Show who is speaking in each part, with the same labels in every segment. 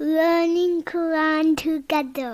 Speaker 1: learning Quran together.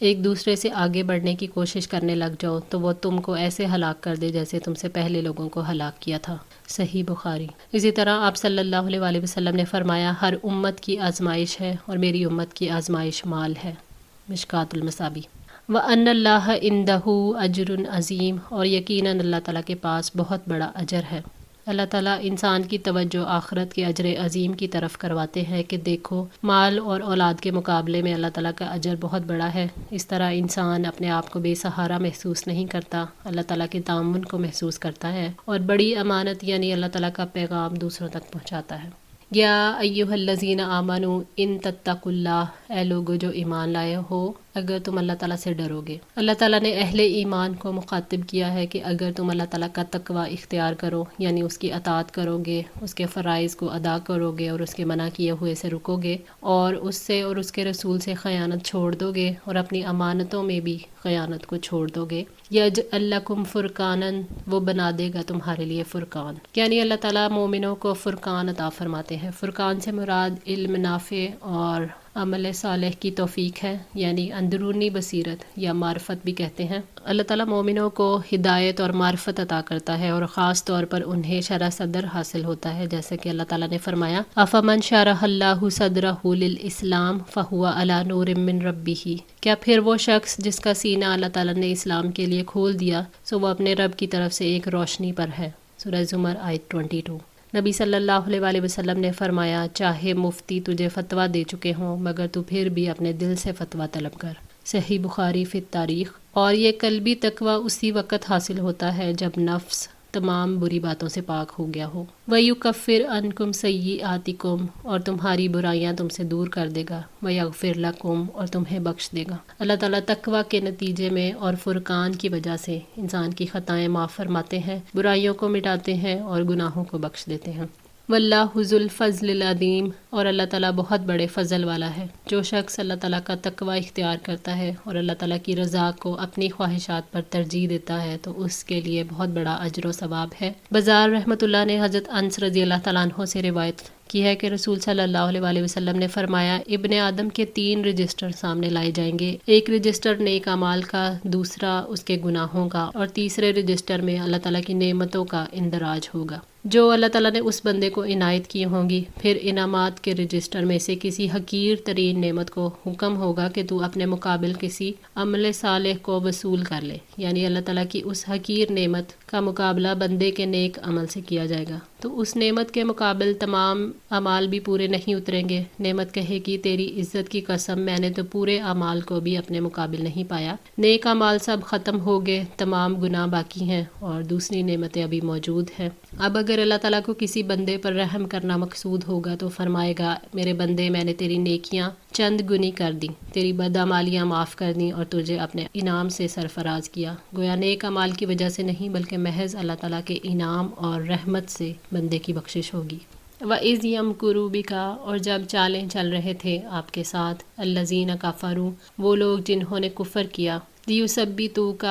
Speaker 2: ایک دوسرے سے آگے بڑھنے کی کوشش کرنے لگ جاؤ تو وہ تم کو ایسے ہلاک کر دے جیسے تم سے پہلے لوگوں کو ہلاک کیا تھا۔ صحیح بخاری۔ اسی طرح آپ صلی اللہ علیہ وآلہ وسلم نے فرمایا ہر امت کی آزمائش ہے اور میری امت کی آزمائش مال ہے۔ مشکات المصابیح۔ وَأَنَّ اللَّهَ عِندَهُ أَجْرٌ عظیم، اور یقیناً اللہ تعالیٰ کے پاس بہت بڑا اجر ہے۔ اللہ تعالیٰ انسان کی توجہ آخرت کے اجر عظیم کی طرف کرواتے ہیں کہ دیکھو مال اور اولاد کے مقابلے میں اللہ تعالیٰ کا اجر بہت بڑا ہے۔ اس طرح انسان اپنے آپ کو بے سہارا محسوس نہیں کرتا، اللہ تعالیٰ کے تعاون کو محسوس کرتا ہے اور بڑی امانت یعنی اللہ تعالیٰ کا پیغام دوسروں تک پہنچاتا ہے۔ یا ایھا الذین آمنوا ان تتقوا اللہ، اے لوگو جو ایمان لائے ہو اگر تم اللہ تعالیٰ سے ڈرو گے۔ اللہ تعالیٰ نے اہل ایمان کو مخاطب کیا ہے کہ اگر تم اللہ تعالیٰ کا تقوی اختیار کرو یعنی اس کی اطاعت کرو گے، اس کے فرائض کو ادا کرو گے اور اس کے منع کیے ہوئے سے رکو گے اور اس سے اور اس کے رسول سے خیانت چھوڑ دو گے اور اپنی امانتوں میں بھی خیانت کو چھوڑ دو گے، یجعل لکم فرقانا، وہ بنا دے گا تمہارے لیے فرقان، یعنی اللہ تعالیٰ مومنوں کو فرقان عطا فرماتے ہیں۔ فرقان سے مراد علم نافع اور عمل صالح کی توفیق ہے، یعنی اندرونی بصیرت یا معرفت بھی کہتے ہیں۔ اللہ تعالیٰ مومنوں کو ہدایت اور معرفت عطا کرتا ہے اور خاص طور پر انہیں شرح صدر حاصل ہوتا ہے، جیسے کہ اللہ تعالیٰ نے فرمایا افمن شرح اللہ صدرہ للاسلام فہو علی نور من ربہ، کیا پھر وہ شخص جس کا سینہ اللہ تعالیٰ نے اسلام کے لیے کھول دیا سو وہ اپنے رب کی طرف سے ایک روشنی پر ہے۔ سورہ زمر آیت 22۔ نبی صلی اللہ علیہ وآلہ وسلم نے فرمایا چاہے مفتی تجھے فتویٰ دے چکے ہوں مگر تو پھر بھی اپنے دل سے فتویٰ طلب کر۔ صحیح بخاری فی التاریخ۔ اور یہ قلبی تقویٰ اسی وقت حاصل ہوتا ہے جب نفس تمام بری باتوں سے پاک ہو گیا ہو۔ وَيُكَفِّرْ عَنْكُمْ سَيِّئَاتِكُمْ، اور تمہاری برائیاں تم سے دور کر دے گا، وَيَغْفِرْ لَكُمْ، اور تمہیں بخش دے گا۔ اللہ تعالیٰ تقویٰ کے نتیجے میں اور فرقان کی وجہ سے انسان کی خطائیں معاف فرماتے ہیں، برائیوں کو مٹاتے ہیں اور گناہوں کو بخش دیتے ہیں۔ واللہ ذو الفضل العظیم، اور اللہ تعالیٰ بہت بڑے فضل والا ہے۔ جو شخص اللہ تعالیٰ کا تقویٰ اختیار کرتا ہے اور اللہ تعالیٰ کی رضا کو اپنی خواہشات پر ترجیح دیتا ہے تو اس کے لیے بہت بڑا اجر و ثواب ہے۔ بزار رحمۃ اللہ نے حضرت انس رضی اللہ تعالیٰ عنہ سے روایت کی ہے کہ رسول صلی اللہ علیہ وآلہ وسلم نے فرمایا ابن آدم کے 3 رجسٹر سامنے لائے جائیں گے، ایک رجسٹر نیک اعمال کا، دوسرا اس کے گناہوں کا اور تیسرے رجسٹر میں اللہ تعالیٰ کی نعمتوں کا اندراج ہوگا جو اللہ تعالیٰ نے اس بندے کو عنایت کی ہوں گی۔ پھر انعامات کے رجسٹر میں سے کسی حقیر ترین نعمت کو حکم ہوگا کہ تو اپنے مقابل کسی عمل صالح کو وصول کر لے، یعنی اللہ تعالیٰ کی اس حقیر نعمت کا مقابلہ بندے کے نیک عمل سے کیا جائے گا تو اس نعمت کے مقابل تمام اعمال بھی پورے نہیں اتریں گے۔ نعمت کہے گی تیری عزت کی قسم میں نے تو پورے اعمال کو بھی اپنے مقابل نہیں پایا، نیک اعمال سب ختم ہو گئے، تمام گناہ باقی ہیں اور دوسری نعمتیں ابھی موجود ہیں۔ اب اگر اللہ تعالیٰ کو کسی بندے پر رحم کرنا مقصود ہوگا تو فرمائے گا میرے بندے میں نے تیری نیکیاں چند گنی کر دی، تیری بدعمالیاں معاف کر دیں اور تجھے اپنے انعام سے سرفراز کیا۔ گویا نیک اعمال کی وجہ سے نہیں بلکہ محض اللہ تعالیٰ کے انعام اور رحمت سے بندے کی بخشش ہوگی۔ وَإِذْ يَمْكُرُوا بِكَ، اور جب چالیں چل رہے تھے آپ کے ساتھ، الَّذِينَ كَفَرُوا، وہ لوگ جنہوں نے کفر کیا، لِيُثَبِّتُوكَ،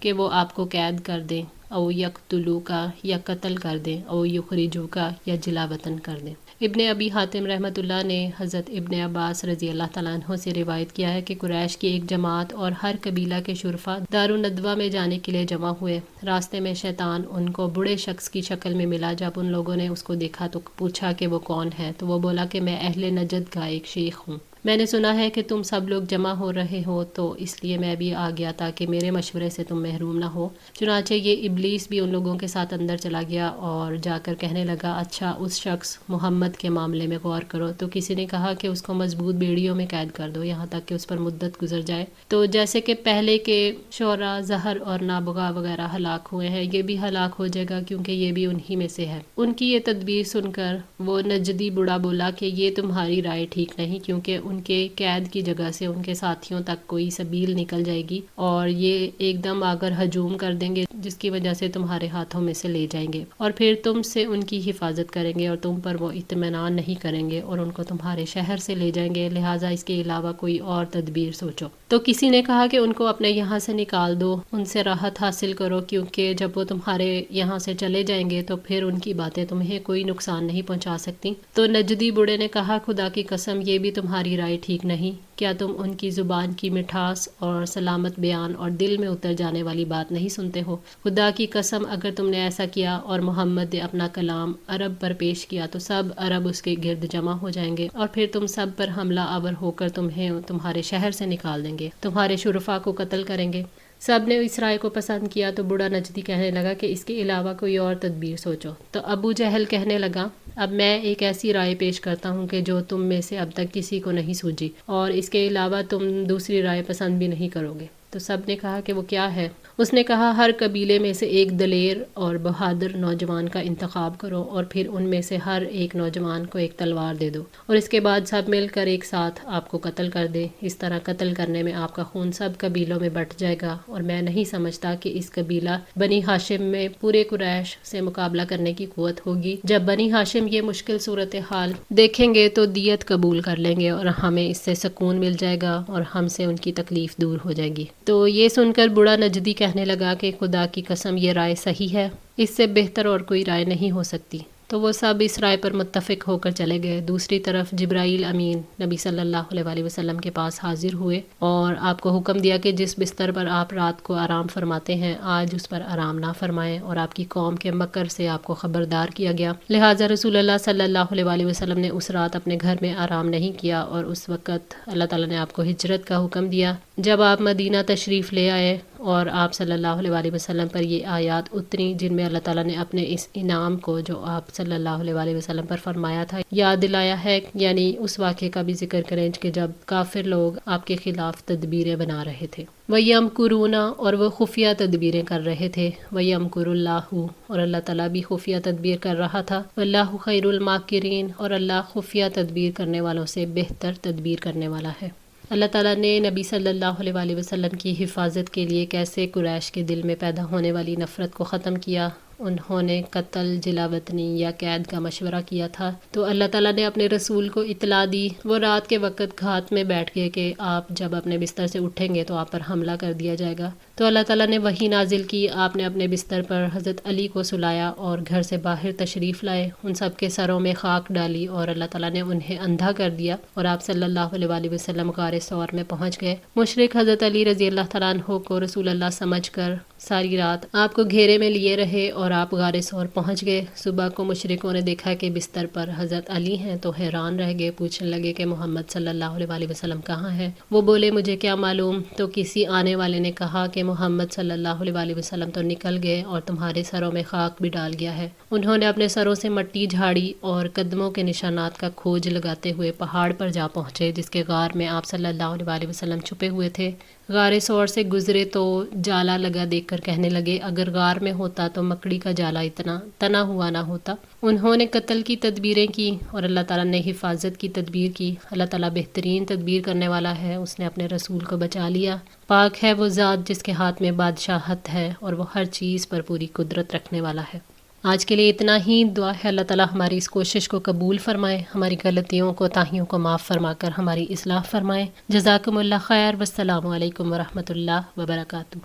Speaker 2: کہ وہ آپ کو قید کر دیں، او یقتلوک، یا قتل کر دیں، او یخرجوک، یا جلا وطن کر دیں۔ ابن ابی حاتم رحمۃ اللہ نے حضرت ابن عباس رضی اللہ تعالیٰ عنہ سے روایت کیا ہے کہ قریش کی ایک جماعت اور ہر قبیلہ کے شرفا دارالندوہ میں جانے کے لیے جمع ہوئے۔ راستے میں شیطان ان کو بوڑھے شخص کی شکل میں ملا۔ جب ان لوگوں نے اس کو دیکھا تو پوچھا کہ وہ کون ہے، تو وہ بولا کہ میں اہل نجد کا ایک شیخ ہوں، میں نے سنا ہے کہ تم سب لوگ جمع ہو رہے ہو تو اس لیے میں بھی آ گیا تاکہ میرے مشورے سے تم محروم نہ ہو۔ چنانچہ یہ ابلیس بھی ان لوگوں کے ساتھ اندر چلا گیا اور جا کر کہنے لگا اچھا اس شخص محمد کے معاملے میں غور کرو۔ تو کسی نے کہا کہ اس کو مضبوط بیڑیوں میں قید کر دو یہاں تک کہ اس پر مدت گزر جائے۔ تو جیسے کہ پہلے کے شعراء زہر اور نابغہ وغیرہ ہلاک ہوئے ہیں، یہ بھی ہلاک ہو جائے گا کیونکہ یہ بھی انہی میں سے ہے۔ ان کی یہ تدبیر سن کر وہ نجدی بوڑھا بولا کہ یہ تمہاری رائے ٹھیک نہیں، کیونکہ ان کے قید کی جگہ سے ان کے ساتھیوں تک کوئی سبیل نکل جائے گی اور یہ ایک دم آ کر ہجوم کر دیں گے جس کی وجہ سے تمہارے ہاتھوں میں سے لے جائیں گے اور پھر تم سے ان کی حفاظت کریں گے اور تم پر وہ اطمینان نہیں کریں گے اور ان کو تمہارے شہر سے لے جائیں گے، لہٰذا اس کے علاوہ کوئی اور تدبیر سوچو۔ تو کسی نے کہا کہ ان کو اپنے یہاں سے نکال دو، ان سے راحت حاصل کرو، کیونکہ جب وہ تمہارے یہاں سے چلے جائیں گے تو پھر ان کی باتیں تمہیں کوئی نقصان نہیں پہنچا سکتی۔ تو نجدی بوڑھے نے کہا خدا کی قسم یہ بھی تمہاری رائے ٹھیک نہیں؟ کیا تم ان کی زبان کی مٹھاس اور سلامت بیان اور دل میں اتر جانے والی بات نہیں سنتے ہو؟ خدا کی قسم اگر تم نے ایسا کیا اور محمد نے اپنا کلام عرب پر پیش کیا تو سب عرب اس کے گرد جمع ہو جائیں گے اور پھر تم سب پر حملہ آور ہو کر تمہیں تمہارے شہر سے نکال دیں گے، تمہارے شرفاء کو قتل کریں گے۔ سب نے اس رائے کو پسند کیا تو بوڑھا نجدی کہنے لگا کہ اس کے علاوہ کوئی اور تدبیر سوچو۔ تو ابو جہل کہنے لگا اب میں ایک ایسی رائے پیش کرتا ہوں کہ جو تم میں سے اب تک کسی کو نہیں سوجی، اور اس کے علاوہ تم دوسری رائے پسند بھی نہیں کرو گے۔ تو سب نے کہا کہ وہ کیا ہے؟ اس نے کہا ہر قبیلے میں سے ایک دلیر اور بہادر نوجوان کا انتخاب کرو اور پھر ان میں سے ہر ایک نوجوان کو ایک تلوار دے دو اور اس کے بعد سب مل کر ایک ساتھ آپ کو قتل کر دے۔ اس طرح قتل کرنے میں آپ کا خون سب قبیلوں میں بٹ جائے گا، اور میں نہیں سمجھتا کہ اس قبیلہ بنی ہاشم میں پورے قریش سے مقابلہ کرنے کی قوت ہوگی۔ جب بنی ہاشم یہ مشکل صورتحال دیکھیں گے تو دیت قبول کر لیں گے اور ہمیں اس سے سکون مل جائے گا اور ہم سے ان کی تکلیف دور ہو جائے گی۔ تو یہ سن کر بوڑھا نجدی کہنے لگا کہ خدا کی قسم یہ رائے صحیح ہے، اس سے بہتر اور کوئی رائے نہیں ہو سکتی۔ تو وہ سب اس رائے پر متفق ہو کر چلے گئے۔ دوسری طرف جبرائیل امین نبی صلی اللہ علیہ وآلہ وسلم کے پاس حاضر ہوئے اور آپ کو حکم دیا کہ جس بستر پر آپ رات کو آرام فرماتے ہیں آج اس پر آرام نہ فرمائیں، اور آپ کی قوم کے مکر سے آپ کو خبردار کیا گیا۔ لہٰذا رسول اللہ صلی اللہ علیہ وآلہ وسلم نے اس رات اپنے گھر میں آرام نہیں کیا، اور اس وقت اللہ تعالیٰ نے آپ کو ہجرت کا حکم دیا۔ جب آپ مدینہ تشریف لے آئے اور آپ صلی اللہ علیہ وآلہ وسلم پر یہ آیات اتری جن میں اللہ تعالیٰ نے اپنے اس انعام کو جو آپ صلی اللہ علیہ وآلہ وسلم پر فرمایا تھا یاد دلایا ہے، یعنی اس واقعے کا بھی ذکر کریں کہ جب کافر لوگ آپ کے خلاف تدبیریں بنا رہے تھے۔ وَيَمْكُرُونَ اور وہ خفیہ تدبیریں کر رہے تھے، وَيَمْكُرُ اللَّهُ اور اللہ تعالیٰ بھی خفیہ تدبیر کر رہا تھا، وَاللَّهُ خَيْرُ الْمَاكِرِينَ اور اللہ خفیہ تدبیر کرنے والوں سے بہتر تدبیر کرنے والا ہے۔ اللہ تعالیٰ نے نبی صلی اللہ علیہ وآلہ وسلم کی حفاظت کے لیے کیسے قریش کے دل میں پیدا ہونے والی نفرت کو ختم کیا۔ انہوں نے قتل، جلا وطنی یا قید کا مشورہ کیا تھا، تو اللہ تعالیٰ نے اپنے رسول کو اطلاع دی۔ وہ رات کے وقت گھات میں بیٹھ گئے کہ آپ جب اپنے بستر سے اٹھیں گے تو آپ پر حملہ کر دیا جائے گا۔ تو اللہ تعالیٰ نے وحی نازل کی، آپ نے اپنے بستر پر حضرت علی کو سلایا اور گھر سے باہر تشریف لائے، ان سب کے سروں میں خاک ڈالی اور اللہ تعالیٰ نے انہیں اندھا کر دیا، اور آپ صلی اللہ علیہ وآلہ وسلم غار ثور میں پہنچ گئے۔ مشرک حضرت علی رضی اللہ تعالیٰ عنہ کو رسول اللہ سمجھ کر ساری رات آپ کو گھیرے میں لیے رہے اور آپ غار ثور پہنچ گئے۔ صبح کو مشرکوں نے دیکھا کہ بستر پر حضرت علی ہیں تو حیران رہ گئے، پوچھنے لگے کہ محمد صلی اللہ علیہ وآلہ وسلم کہاں ہے؟ وہ بولے مجھے کیا معلوم؟ تو کسی آنے والے نے کہا کہ محمد صلی اللہ علیہ وآلہ وسلم تو نکل گئے اور تمہارے سروں میں خاک بھی ڈال گیا ہے۔ انہوں نے اپنے سروں سے مٹی جھاڑی اور قدموں کے نشانات کا کھوج لگاتے ہوئے پہاڑ پر جا پہنچے جس کے غار میں آپ صلی اللہ علیہ وآلہ وسلم چھپے ہوئے تھے۔ غار ثور سے گزرے تو جالا لگا دیکھ کر کہنے لگے اگر غار میں ہوتا تو مکڑی کا جالا اتنا تنا ہوا نہ ہوتا۔ انہوں نے قتل کی تدبیریں کی اور اللہ تعالیٰ نے حفاظت کی تدبیر کی۔ اللہ تعالیٰ بہترین تدبیر کرنے والا ہے، اس نے اپنے رسول کو بچا لیا۔ پاک ہے وہ ذات جس کے ہاتھ میں بادشاہت ہے اور وہ ہر چیز پر پوری قدرت رکھنے والا ہے۔ آج کے لیے اتنا ہی۔ دعا ہے اللہ تعالیٰ ہماری اس کوشش کو قبول فرمائے، ہماری غلطیوں کو تاہیوں کو معاف فرما کر ہماری اصلاح فرمائے۔ جزاکم اللہ خیر، والسلام علیکم ورحمۃ اللہ وبرکاتہ۔